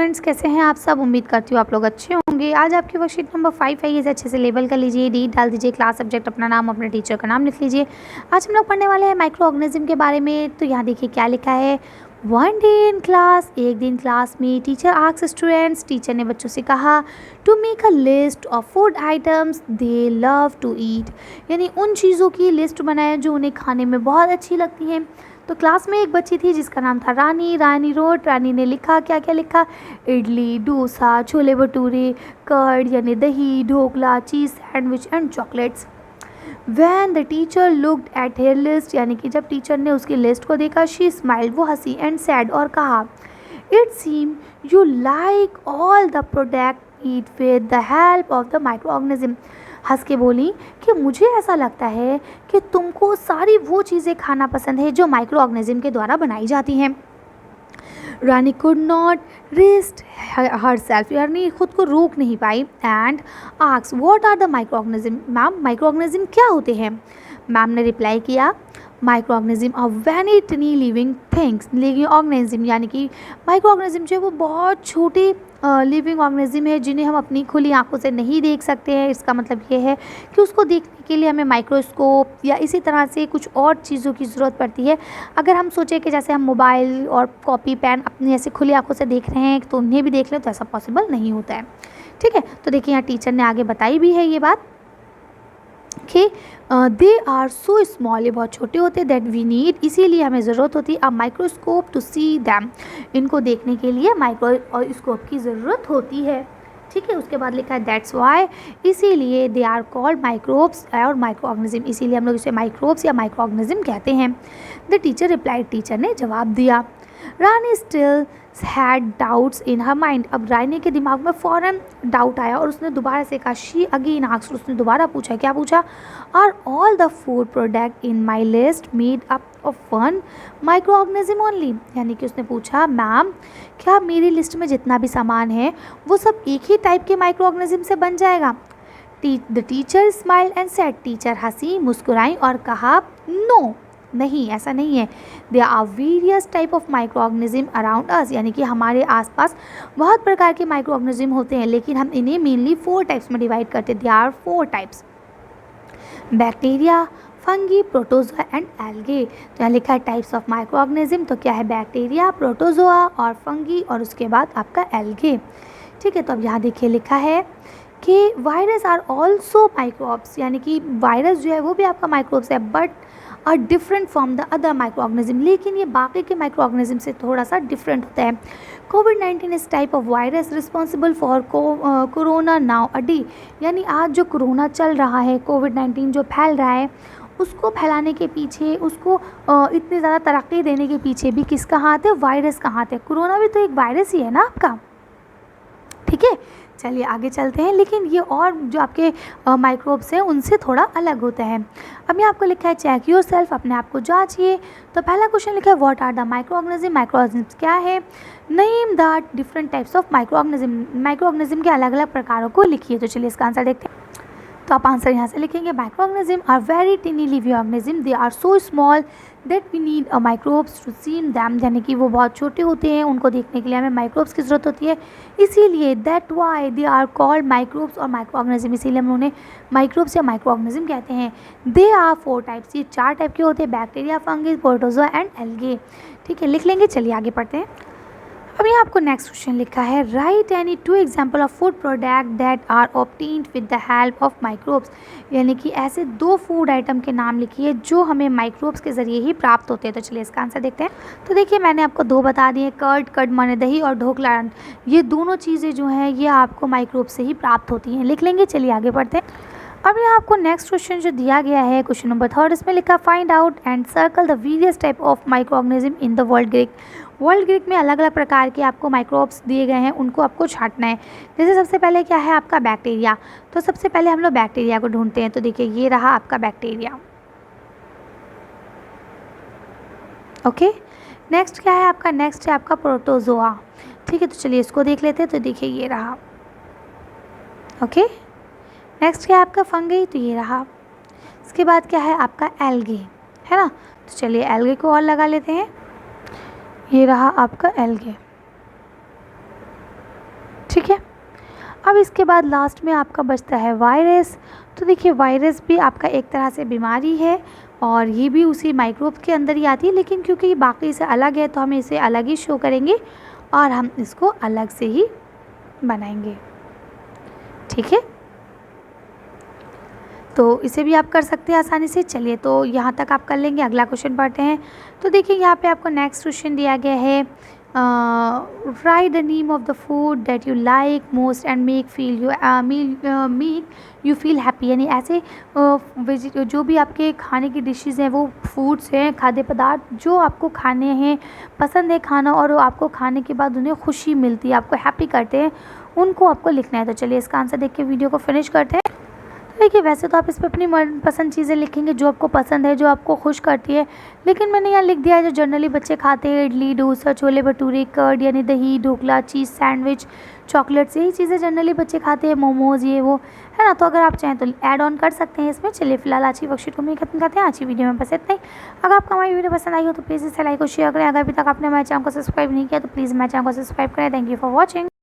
Students, कैसे हैं आप सब। उम्मीद करती हूँ आप लोग अच्छे होंगे। आज आपकी वर्कशीट नंबर 5 है, इसे अच्छे से लेबल कर लीजिए, डेट डाल दीजिए, क्लास सब्जेक्ट अपना नाम अपने टीचर का नाम लिख लीजिए। आज हम लोग पढ़ने वाले हैं माइक्रो ऑर्गेनिज्म के बारे में। तो यहाँ देखिए क्या लिखा है। वन डे इन क्लास, एक दिन क्लास में टीचर आस्क्ड स्टूडेंट्स, टीचर ने बच्चों से कहा to make a list of food items they love to eat, यानी उन चीज़ों की लिस्ट बनाए जो उन्हें खाने में बहुत अच्छी लगती हैं। तो क्लास में एक बच्ची थी जिसका नाम था रानी। रानी रोट, रानी ने लिखा, क्या क्या लिखा, इडली, डोसा, छोले भटूरे, कर्ड यानी दही, dhokla, cheese sandwich and chocolates. When the teacher looked at her list, यानी कि जब टीचर ने उसकी लिस्ट को देखा, शी स्माइल्ड, वो हंसी, एंड सैड, और कहा it seem you like all the product eat with the help of the micro organism. हंस के बोली कि मुझे ऐसा लगता है कि तुमको सारी वो चीज़ें खाना पसंद है जो माइक्रो ऑर्गेनिज्म के द्वारा बनाई जाती हैं। Rani could not rest herself, यानी खुद को रोक नहीं पाई, and asked what are the microorganism. Ma'am microorganism क्या होते हैं। मैम ने रिप्लाई किया microorganism are very tiny living things. Living organism यानी कि माइक्रो ऑर्गेनिज्म जो है वो बहुत छोटे लिविंग ऑर्गेनिज्म है जिन्हें हम अपनी खुली आंखों से नहीं देख सकते हैं। इसका मतलब ये है कि उसको देखने के लिए हमें माइक्रोस्कोप या इसी तरह से कुछ और चीज़ों की ज़रूरत पड़ती है। अगर हम सोचें कि जैसे हम मोबाइल और कॉपी पेन अपनी ऐसे खुली आंखों से देख रहे हैं तो उन्हें भी देख लें, तो ऐसा पॉसिबल नहीं होता है। ठीक है, तो देखिए यहाँ टीचर ने आगे बताई भी है ये बात कि दे आर सो स्मॉल, ये बहुत छोटे होते हैं, दैट वी नीड, इसीलिए हमें ज़रूरत होती है a microscope to see them, इनको देखने के लिए माइक्रोस्कोप की ज़रूरत होती है। ठीक है, उसके बाद लिखा है दैट्स वाई, इसीलिए दे आर कॉल्ड माइक्रोब्स और माइक्रो ऑर्गेनिज्म, इसीलिए हम लोग इसे माइक्रोब्स या माइक्रो ऑर्गेनिज्म कहते हैं। द टीचर रिप्लाइड, टीचर ने जवाब दिया। Rani still had doubts in her mind, अब रानी के दिमाग में फ़ौरन डाउट आया और उसने दोबारा से कहा शी अगेन आस्क्ड, उसने दोबारा पूछा, क्या पूछा, are all the food product in my list made up of one microorganism only, यानी कि उसने पूछा मैम क्या मेरी लिस्ट में जितना भी सामान है वो सब एक ही टाइप के माइक्रो ऑर्गेनिज्म से बन जाएगा। The teacher smile and said, teacher हंसी, मुस्कुराई और कहा नो, नहीं ऐसा नहीं है। They are various type of microorganism around us, यानी कि हमारे आसपास बहुत प्रकार के माइक्रो ऑर्गेनिज्म होते हैं, लेकिन हम इन्हें मेनली 4 टाइप्स में डिवाइड करते हैं। They are 4 types, bacteria, fungi, protozoa and algae. तो यहाँ लिखा है टाइप्स ऑफ माइक्रो ऑर्गेनिज्म, तो क्या है बैक्टीरिया, प्रोटोजोआ और फंगी, और उसके बाद आपका एल्गे। ठीक है, तो अब यहाँ देखिए लिखा है कि वायरस आर ऑल्सो माइक्रोब्स, यानी कि वायरस जो है वो भी आपका माइक्रोब्स है, but are different from the other microorganism, लेकिन ये बाकी के माइक्रो ऑर्गेनिज्म से थोड़ा सा डिफरेंट होता है। कोविड-19 इस type of virus responsible for corona now a day, यानी आज जो कोरोना चल रहा है, कोविड-19 जो फैल रहा है, उसको फैलाने के पीछे, उसको इतनी ज़्यादा तरक्की देने के पीछे भी किसका हाथ है, वायरस का हाथ है। कोरोना भी तो एक वायरस ही है ना आपका। ठीक है, चलिए आगे चलते हैं, लेकिन ये और जो आपके माइक्रोब्स हैं उनसे थोड़ा अलग होता है। अब यहाँ आपको लिखा है चेक योर सेल्फ, अपने आप को जांचिए। तो पहला क्वेश्चन लिखा है what are the microorganism, microorganism क्या है, name the different types of microorganism, microorganism के अलग अलग प्रकारों को लिखिए। तो चलिए इसका आंसर देखते हैं। तो आप आंसर यहाँ से लिखेंगे microorganism are very tiny living organism, they are so small that we need a microbes to see them, यानी कि वो बहुत छोटे होते हैं, उनको देखने के लिए हमें माइक्रोब्स की ज़रूरत होती है, इसीलिए that why they are called microbes और माइक्रो ऑर्गेनिज्म, इसीलिए हम उन्हें माइक्रोब्स या माइक्रो ऑर्गेनिज्म कहते हैं। दे आर 4 टाइप्स, ये 4 टाइप के होते हैं, bacteria, fungus, protozoa and algae. ठीक है, लिख लेंगे। चलिए आगे पढ़ते हैं। अब यहाँ आपको नेक्स्ट क्वेश्चन लिखा है write any 2 example of food product that are obtained with the help of microbes, यानी कि ऐसे 2 फूड आइटम के नाम लिखिए जो हमें माइक्रोब्स के ज़रिए ही प्राप्त होते हैं। तो चलिए इसका आंसर देखते हैं। तो देखिए मैंने आपको 2 बता दिए, कर्ड माने दही और ढोकला, ये दोनों चीज़ें जो हैं ये आपको माइक्रोब से ही प्राप्त होती हैं। लिख लेंगे। चलिए आगे बढ़ते हैं। अब यहाँ आपको नेक्स्ट क्वेश्चन जो दिया गया है क्वेश्चन नंबर 3, इसमें लिखा find out and circle the various type of micro organism in the world Greek. World Greek में अलग अलग प्रकार के आपको माइक्रोब्स दिए गए हैं, उनको आपको छांटना है। जैसे सबसे पहले क्या है आपका बैक्टीरिया, तो सबसे पहले हम लोग बैक्टीरिया को ढूंढते हैं। तो देखिए ये रहा आपका बैक्टीरिया। ओके, नेक्स्ट क्या है आपका, नेक्स्ट है आपका प्रोटोजोआ। ठीक है, तो चलिए इसको देख लेते हैं। तो देखिए ये रहा। ओके, नेक्स्ट क्या है आपका फंगी, तो ये रहा। इसके बाद क्या है आपका एल्गे, है ना। तो चलिए एल्गे को और लगा लेते हैं। ये रहा आपका एल्गे। अब इसके बाद लास्ट में आपका बचता है वायरस। तो देखिए वायरस भी आपका एक तरह से बीमारी है और ये भी उसी माइक्रोब के अंदर ही आती है, लेकिन क्योंकि ये बाकी से अलग है तो हम इसे अलग ही शो करेंगे और हम इसको अलग से ही बनाएंगे। ठीक है, तो इसे भी आप कर सकते हैं आसानी से। चलिए तो यहाँ तक आप कर लेंगे, अगला क्वेश्चन पढ़ते हैं। तो देखिए यहाँ पे आपको नेक्स्ट क्वेश्चन दिया गया है, right the name of the food that you like most and make you feel happy. यानी ऐसे जो भी आपके खाने की डिशेज़ हैं, वो फूड्स हैं, खाद्य पदार्थ जो आपको खाने हैं, पसंद है खाना और आपको खाने के बाद उन्हें खुशी मिलती है, आपको हैप्पी करते हैं, उनको आपको लिखना है। तो चलिए इसका आंसर देख के वीडियो को फिनिश करते हैं। देखिए वैसे तो आप इस पर अपनी मनपसंद चीज़ें लिखेंगे जो आपको पसंद है, जो आपको खुश करती है, लेकिन मैंने यहाँ लिख दिया है जो जनरली बच्चे खाते हैं, इडली, डोसा, छोले भटूरे, कर्ड यानी दही, ढोकला, चीज़ सैंडविच, चॉकलेट्स, यही चीज़ें जनरली बच्चे खाते हैं, मोमोज़, ये वो है ना। तो अगर आप चाहें तो ऐड ऑन कर सकते हैं इसमें। चलिए फिलहाल आज की वर्कशीट को मैं खत्म करते हैं। आज की वीडियो में बस इतना ही। अगर आपको हमारी वीडियो पसंद आई हो तो प्लीज़ इसे लाइक और शेयर करें। अगर अभी तक आपने हमारे चैनल को सब्सक्राइब नहीं किया तो प्लीज़ हमारे चैनल को सब्सक्राइब करें। Thank you for watching.